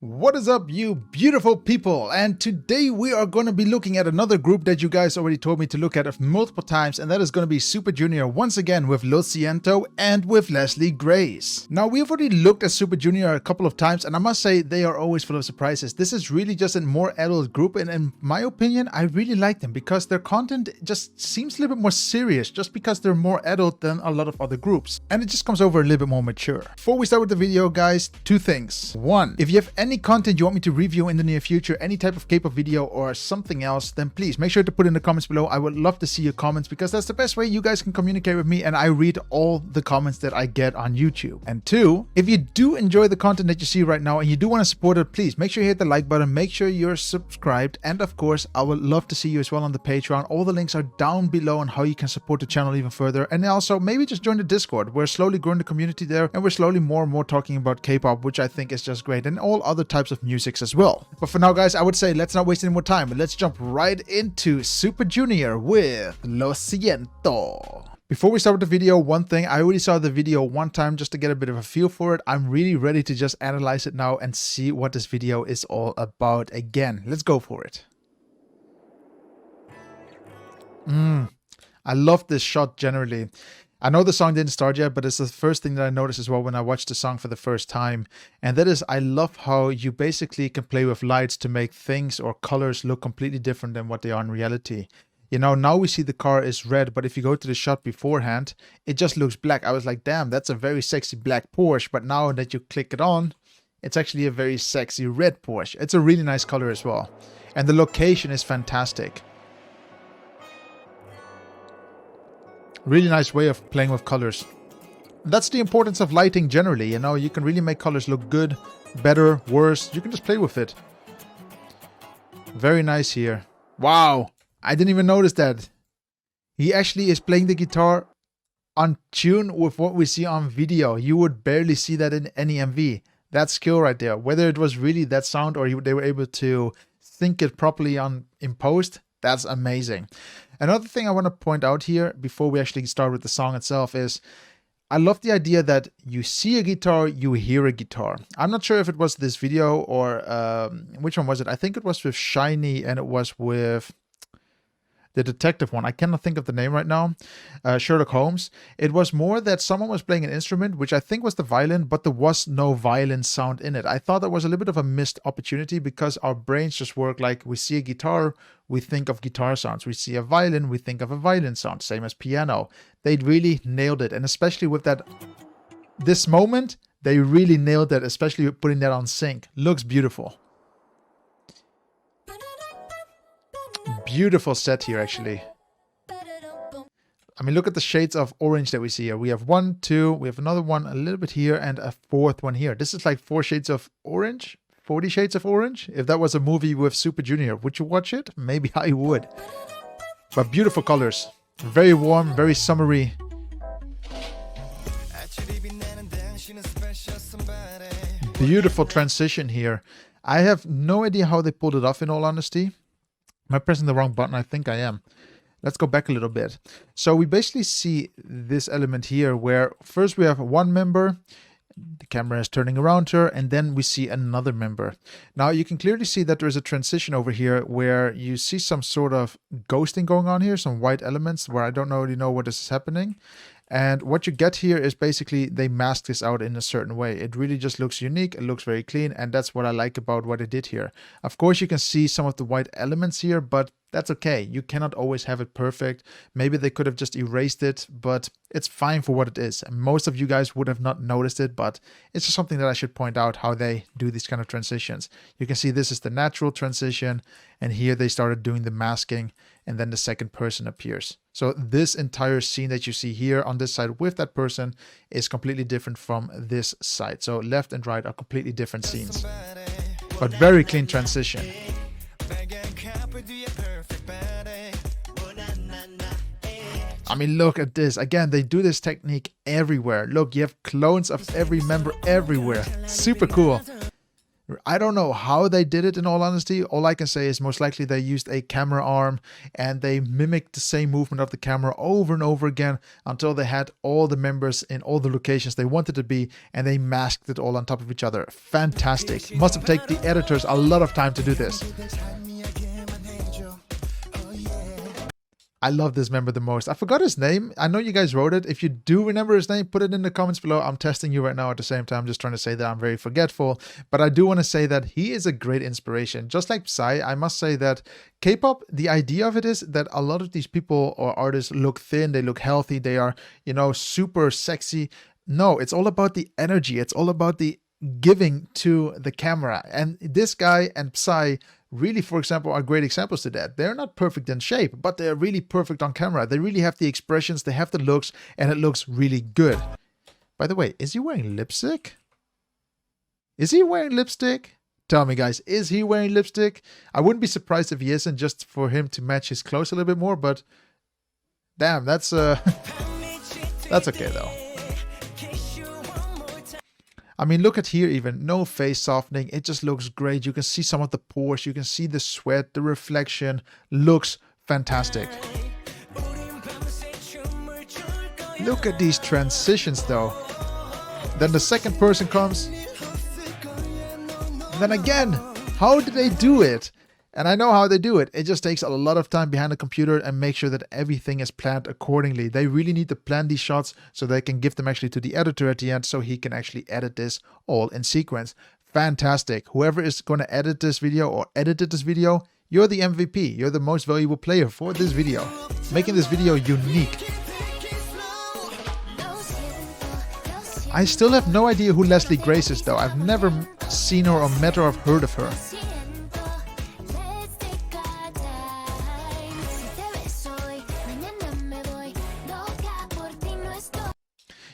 What is up, you beautiful people? And today we are going to be looking at another group that you guys already told me to look at multiple times, and that is going to be 슈퍼주니어 once again with Siento and with Leslie Grace. Now, we've already looked at 슈퍼주니어 a couple of times, and I must say they are always full of surprises. This is really just a more adult group, and in my opinion, I really like them because their content just seems a little bit more serious just because they're more adult than a lot of other groups, and it just comes over a little bit more mature. Before we start with the video, guys, two things. One, if you have any content you want me to review in the near future, any type of K-pop video or something else, then please make sure to put in the comments below. I would love to see your comments because that's the best way you guys can communicate with me, and I read all the comments that I get on YouTube. And two, if you do enjoy the content that you see right now and you do want to support it, please make sure you hit the like button, make sure you're subscribed, and of course I would love to see you as well on the Patreon. All the links are down below on how you can support the channel even further, and also maybe just join the Discord. We're slowly growing the community there, and we're slowly more and more talking about K-pop, which I think is just great, and all other types of musics as well. But for now, guys, I would say let's not waste any more time, but let's jump right into 슈퍼주니어 with Siento. Before we start with the video, one thing, I already saw the video one time just to get a bit of a feel for it. I'm really ready to just analyze it now and see what this video is all about again. Let's go for it. I love this shot generally. I know the song didn't start yet, but it's the first thing that I noticed as well when I watched the song for the first time. And that is, I love how you basically can play with lights to make things or colors look completely different than what they are in reality. You know, now we see the car is red, but if you go to the shot beforehand, it just looks black. I was like, damn, that's a very sexy black Porsche. But now that you click it on, it's actually a very sexy red Porsche. It's a really nice color as well. And the location is fantastic. Really nice way of playing with colors. That's the importance of lighting generally, you know, you can really make colors look good, better, worse. You can just play with it. Very nice here. Wow, I didn't even notice that. He actually is playing the guitar on tune with what we see on video. You would barely see that in any MV. That's skill right there. Whether it was really that sound or they were able to sync it properly in post, that's amazing. Another thing I want to point out here before we actually start with the song itself is I love the idea that you see a guitar, you hear a guitar. I'm not sure if it was this video or which one was it? I think it was with Shiny and it was with the detective one. I cannot think of the name right now. Sherlock Holmes. It was more that someone was playing an instrument, which I think was the violin, but there was no violin sound in it. I thought that was a little bit of a missed opportunity because our brains just work like we see a guitar, we think of guitar sounds. We see a violin, we think of a violin sound. Same as piano. They really nailed it. And especially with this moment, they really nailed it, especially putting that on sync. Looks beautiful. Beautiful set here, actually. I mean, look at the shades of orange that we see here. We have 1, 2, we have another one a little bit here, and a fourth one here. This is like 4 shades of orange, 40 shades of orange. If that was a movie with 슈퍼주니어, would you watch it? Maybe I would. But beautiful colors. Very warm, very summery. Beautiful transition here. I have no idea how they pulled it off, in all honesty. Am I pressing the wrong button? I think I am. Let's go back a little bit. So we basically see this element here where first we have one member, the camera is turning around her, and then we see another member. Now you can clearly see that there is a transition over here where you see some sort of ghosting going on here, some white elements where I don't really know what is happening. And what you get here is basically they mask this out in a certain way. It really just looks unique. It looks very clean. And that's what I like about what they did here. Of course, you can see some of the white elements here, but that's okay. You cannot always have it perfect. Maybe they could have just erased it, but it's fine for what it is. And most of you guys would have not noticed it, but it's just something that I should point out how they do these kind of transitions. You can see this is the natural transition, and here they started doing the masking, and then the second person appears. So this entire scene that you see here on this side with that person is completely different from this side. So left and right are completely different scenes, but very clean transition. I mean, look at this. Again, they do this technique everywhere. Look, you have clones of every member everywhere. Super cool. I don't know how they did it, in all honesty. All I can say is most likely they used a camera arm and they mimicked the same movement of the camera over and over again until they had all the members in all the locations they wanted to be, and they masked it all on top of each other. Fantastic. Must have taken the editors a lot of time to do this. I love this member the most. I forgot his name. I know you guys wrote it. If you do remember his name, put it in the comments below. I'm testing you right now at the same time. I'm just trying to say that I'm very forgetful. But I do want to say that he is a great inspiration. Just like Psy, I must say that K-pop, the idea of it is that a lot of these people or artists look thin, they look healthy, they are, you know, super sexy. No, it's all about the energy. It's all about the giving to the camera. And this guy and Psy really, for example, are great examples to that. They're not perfect in shape, but they're really perfect on camera. They really have the expressions, they have the looks, and it looks really good. By the way, is he wearing lipstick? Is he wearing lipstick? Tell me, guys, is he wearing lipstick? I wouldn't be surprised if he isn't, just for him to match his clothes a little bit more, but damn, that's that's okay though. I mean, look at here even, no face softening, it just looks great. You can see some of the pores, you can see the sweat, the reflection, looks fantastic. Look at these transitions though. Then the second person comes. And then again, how did they do it? And I know how they do it. It just takes a lot of time behind the computer and make sure that everything is planned accordingly. They really need to plan these shots so they can give them actually to the editor at the end so he can actually edit this all in sequence. Fantastic. Whoever is going to edit this video or edited this video, you're the MVP. You're the most valuable player for this video. Making this video unique. I still have no idea who Leslie Grace is though. I've never seen her or met her or heard of her.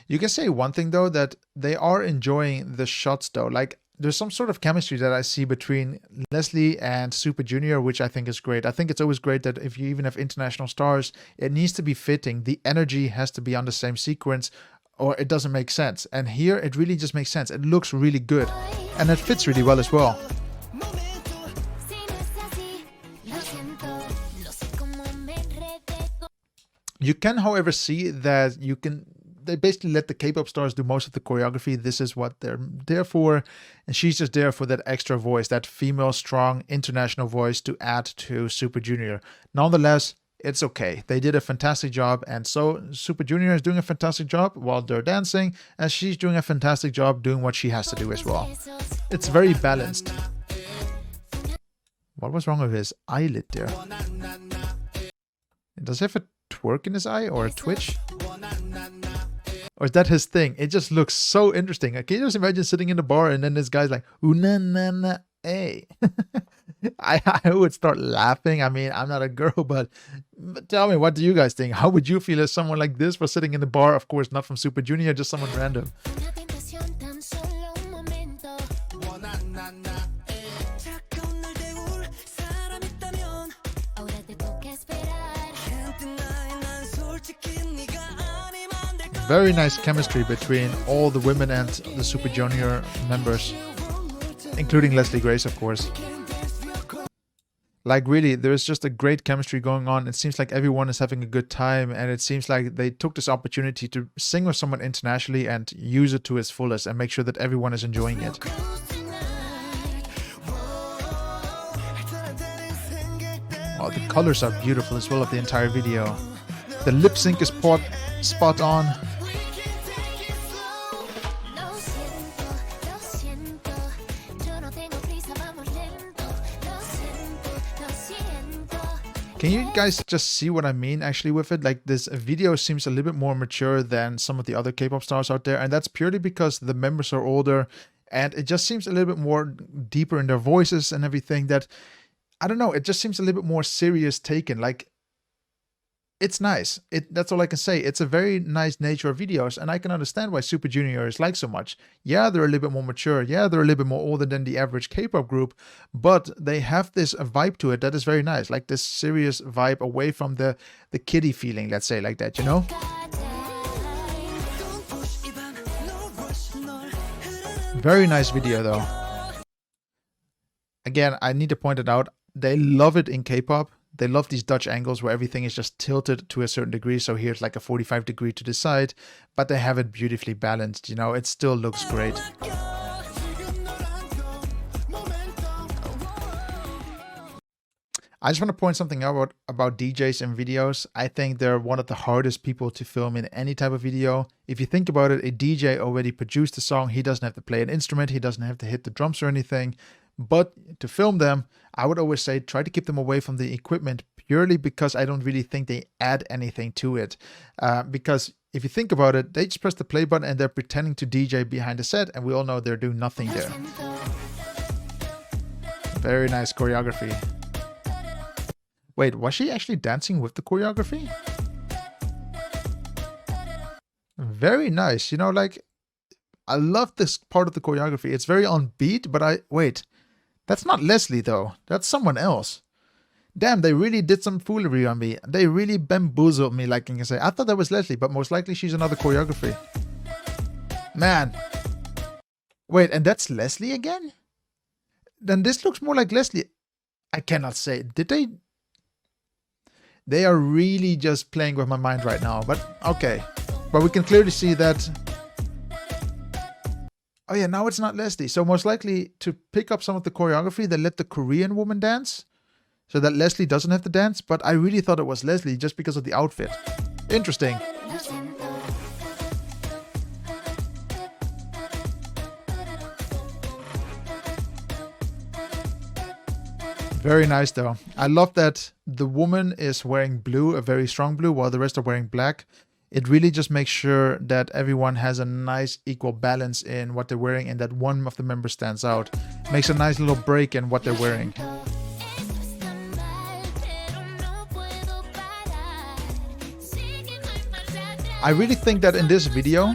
You can say one thing though, that they are enjoying the shots though. Like there's some sort of chemistry that I see between Leslie and 슈퍼주니어, which I think is great. I think it's always great that if you even have international stars, it needs to be fitting. The energy has to be on the same sequence or it doesn't make sense. And here it really just makes sense. It looks really good and it fits really well as well. You can, however, see that they basically let the K-pop stars do most of the choreography. This is what they're there for. And she's just there for that extra voice, that female, strong, international voice to add to 슈퍼주니어. Nonetheless, it's okay. They did a fantastic job. And so 슈퍼주니어 is doing a fantastic job while they're dancing. And she's doing a fantastic job doing what she has to do as well. It's very balanced. What was wrong with his eyelid there? Does he have a twerk in his eye or a twitch? Or is that his thing? It just looks so interesting. Can you just imagine sitting in the bar and then this guy's like, ooh, na, na, na, hey. I would start laughing. I mean, I'm not a girl, but tell me, what do you guys think? How would you feel if someone like this was sitting in the bar? Of course, not from 슈퍼주니어, just someone random. Very nice chemistry between all the women and the 슈퍼주니어 members, including Leslie Grace, of course. Like really, there's just a great chemistry going on. It seems like everyone is having a good time, and it seems like they took this opportunity to sing with someone internationally and use it to its fullest and make sure that everyone is enjoying it. Oh, the colors are beautiful as well of the entire video. The lip sync is spot on. Can you guys just see what I mean actually with it? Like this video seems a little bit more mature than some of the other K-pop stars out there. And that's purely because the members are older and it just seems a little bit more deeper in their voices and everything that, I don't know, it just seems a little bit more serious taken. Like, it's nice. That's all I can say. It's a very nice nature of videos, and I can understand why 슈퍼주니어 is liked so much. Yeah, they're a little bit more mature. Yeah, they're a little bit more older than the average K-pop group, but they have this vibe to it that is very nice, like this serious vibe away from the kiddie feeling, let's say, like that, you know? Very nice video, though. Again, I need to point it out. They love it in K-pop. They love these Dutch angles where everything is just tilted to a certain degree. So here's like a 45 degree to the side, but they have it beautifully balanced. You know, it still looks great. I just want to point something out about DJs and videos. I think they're one of the hardest people to film in any type of video. If you think about it, a DJ already produced the song. He doesn't have to play an instrument. He doesn't have to hit the drums or anything. But to film them, I would always say try to keep them away from the equipment, purely because I don't really think they add anything to it. Because if you think about it, they just press the play button and they're pretending to DJ behind the set, and we all know they're doing nothing there. Very nice choreography. Wait, was she actually dancing with the choreography? Very nice. You know, like, I love this part of the choreography. It's very on beat, but wait, that's not Leslie though. That's someone else. Damn, they really did some foolery on me. They really bamboozled me, like you can say. I thought that was Leslie, but most likely she's another choreography. Man. Wait, and that's Leslie again? Then this looks more like Leslie. I cannot say. Did they? They are really just playing with my mind right now, but okay. But we can clearly see that. Oh yeah, now it's not Leslie. So most likely to pick up some of the choreography, they let the Korean woman dance so that Leslie doesn't have to dance. But I really thought it was Leslie just because of the outfit. Interesting. Very nice though. I love that the woman is wearing blue, a very strong blue, while the rest are wearing black. It really just makes sure that everyone has a nice equal balance in what they're wearing, and that one of the members stands out. Makes a nice little break in what they're wearing. I really think that in this video,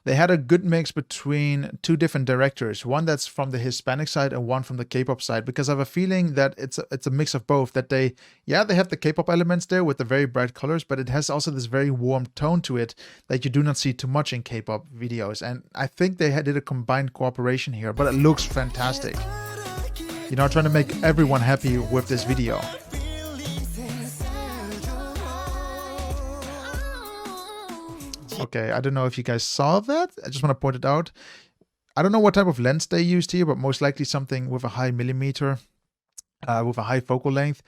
they had a good mix between two different directors, one that's from the Hispanic side and one from the K-pop side, because I have a feeling that it's a mix of both, that they have the K-pop elements there with the very bright colors, but it has also this very warm tone to it that you do not see too much in K-pop videos. And I think they did a combined cooperation here, but it looks fantastic. You know, trying to make everyone happy with this video. Okay, I don't know if you guys saw that. I just want to point it out. I don't know what type of lens they used here, but most likely something with a high millimeter, with a high focal length.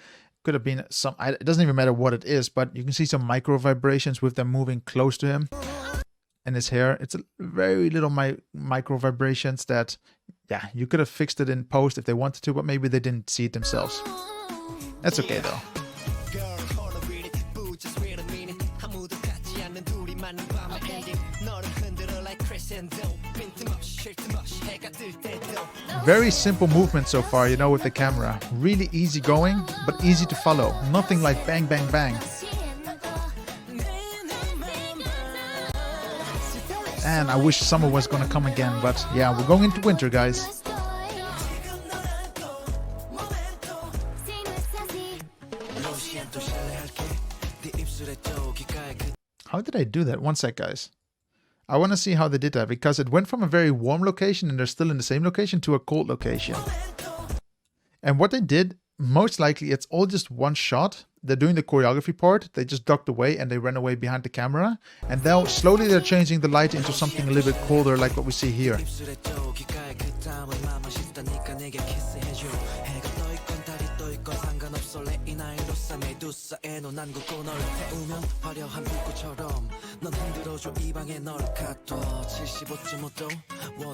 Could have been some, it doesn't even matter what it is, but you can see some micro vibrations with them moving close to him and his hair. It's a very little micro vibrations that, yeah, you could have fixed it in post if they wanted to, but maybe they didn't see it themselves. That's okay though. Very simple movement so far, you know, with the camera. Really easy going, but easy to follow. Nothing like bang, bang, bang. And I wish summer was gonna come again, but yeah, we're going into winter, guys. How did I do that? One sec, guys. I want to see how they did that, because it went from a very warm location and they're still in the same location to a cold location. And what they did, most likely it's all just one shot. They're doing the choreography part. They just ducked away and they ran away behind the camera. And now slowly they're changing the light into something a little bit colder, like what we see here.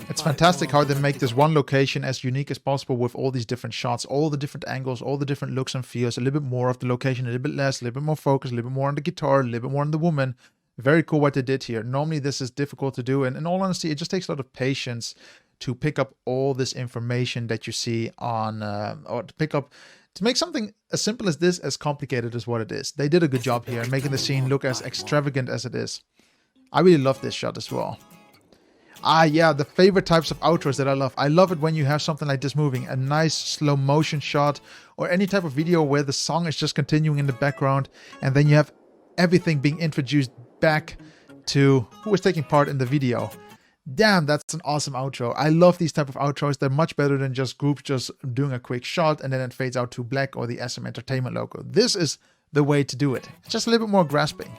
It's fantastic how they make this one location as unique as possible with all these different shots, all the different angles, all the different looks and feels, a little bit more of the location, a little bit less, a little bit more focus, a little bit more on the guitar, a little bit more on the woman. Very cool what they did here. Normally this is difficult to do, and in all honesty, it just takes a lot of patience to pick up all this information that you see on, or to make something as simple as this as complicated as what it is. They did a good job here, making the scene look as extravagant as it is. I really love this shot as well. Ah, yeah, the favorite types of outros that I love. I love it when you have something like this moving, a nice slow motion shot, or any type of video where the song is just continuing in the background, and then you have everything being introduced back to who was taking part in the video. Damn, that's an awesome outro. I love these type of outros. They're much better than just groups just doing a quick shot and then it fades out to black or the SM Entertainment logo. This is the way to do it. It's just a little bit more grasping.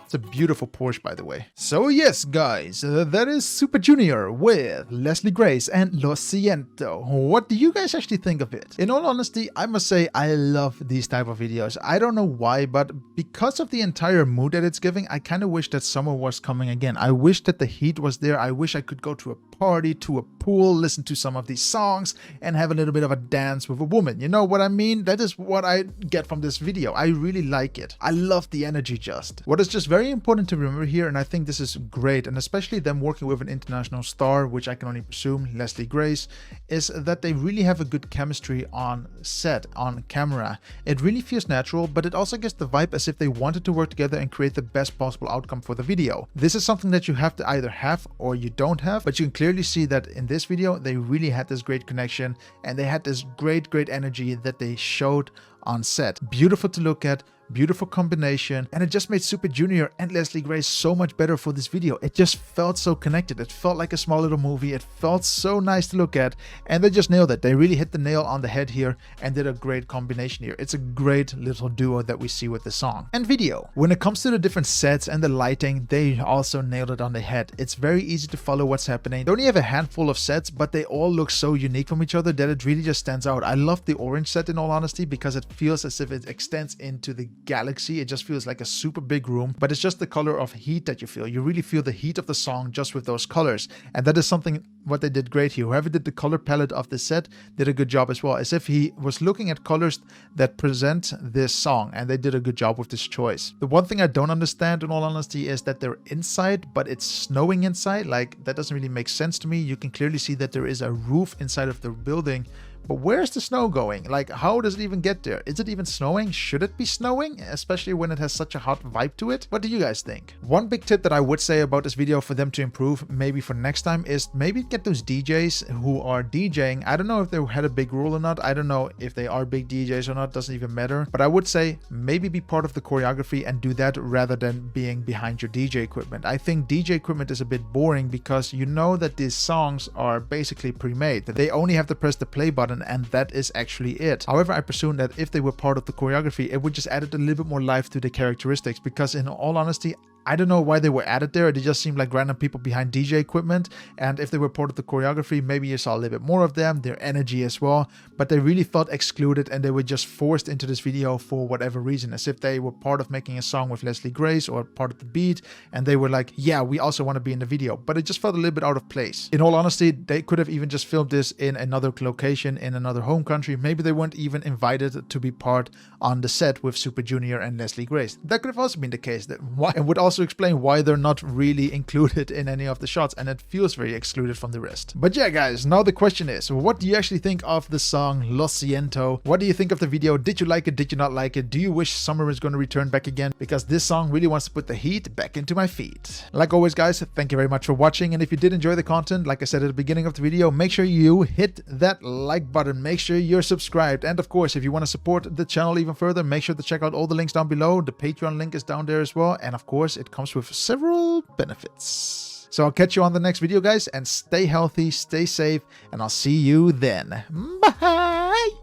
It's a beautiful Porsche, by the way. So yes, guys, that is Super Junior with Leslie Grace and Lo Siento. What do you guys actually think of it? In all honesty, I must say I love these type of videos. I don't know why, but because of the entire mood that it's giving, I kind of wish that summer was coming again. I wish that the heat was there. I wish I could go to a party, to a pool, listen to some of these songs, and have a little bit of a dance with a woman. You know what I mean? That is what I get from this video. I really like it. I love the energy just. What is just very important to remember here, and I think this is great, and especially them working with an international star, which I can only presume, Leslie Grace, is that they really have a good chemistry on set, on camera. It really feels natural, but it also gets the vibe as if they wanted to work together and create the best possible outcome for the video. This is something that you have to either have or you don't have, but you can clearly see that in this video, they really had this great connection and they had this great energy that they showed on set. Beautiful to look at, beautiful combination, and it just made Super Junior and Leslie Grace so much better for this video. It just felt so connected. It felt like a small little movie. It felt so nice to look at, and they just nailed it. They really hit the nail on the head here and did a great combination here. It's a great little duo that we see with the song and video. When it comes to the different sets and the lighting, they also nailed it on the head. It's very easy to follow what's happening. They only have a handful of sets, but they all look so unique from each other that it really just stands out. I love the orange set in all honesty because it feels as if it extends into the galaxy. It just feels like a super big room, but it's just the color of heat that you feel. You really feel the heat of the song just with those colors, and that is something what they did great here. Whoever did the color palette of the set did a good job as well, as if he was looking at colors that present this song, and they did a good job with this choice. The one thing I don't understand in all honesty is that they're inside, but it's snowing inside. Like, that doesn't really make sense to me. You can clearly see that there is a roof inside of the building, but where's the snow going? Like, how does it even get there? Is it even snowing? Should it be snowing? Especially when it has such a hot vibe to it? What do you guys think? One big tip that I would say about this video for them to improve, maybe for next time, is maybe get those DJs who are DJing. I don't know if they had a big role or not. I don't know if they are big DJs or not. Doesn't even matter. But I would say maybe be part of the choreography and do that rather than being behind your DJ equipment. I think DJ equipment is a bit boring because you know that these songs are basically pre-made. That they only have to press the play button and that is actually it. However, I presume that if they were part of the choreography, it would just add a little bit more life to the characteristics, because in all honesty, I don't know why they were added there. They just seemed like random people behind DJ equipment, and if they were part of the choreography, maybe you saw a little bit more of them, their energy as well, but they really felt excluded and they were just forced into this video for whatever reason, as if they were part of making a song with Leslie Grace or part of the beat, and they were like, yeah, we also want to be in the video, but it just felt a little bit out of place. In all honesty, they could have even just filmed this in another location, in another home country. Maybe they weren't even invited to be part on the set with Super Junior and Leslie Grace. That could have also been the case. That why, and would also explain why they're not really included in any of the shots, and it feels very excluded from the rest. But yeah, guys, now the question is, what do you actually think of the song Lo Siento? What do you think of the video? Did you like it? Did you not like it? Do you wish summer is going to return back again? Because this song really wants to put the heat back into my feet. Like always, guys, thank you very much for watching, and if you did enjoy the content, like I said at the beginning of the video, make sure you hit that like button, make sure you're subscribed, and of course, if you want to support the channel even further, make sure to check out all the links down below. The Patreon link is down there as well, and of course, it comes with several benefits. So I'll catch you on the next video, guys, and stay healthy, stay safe, and I'll see you then. Bye!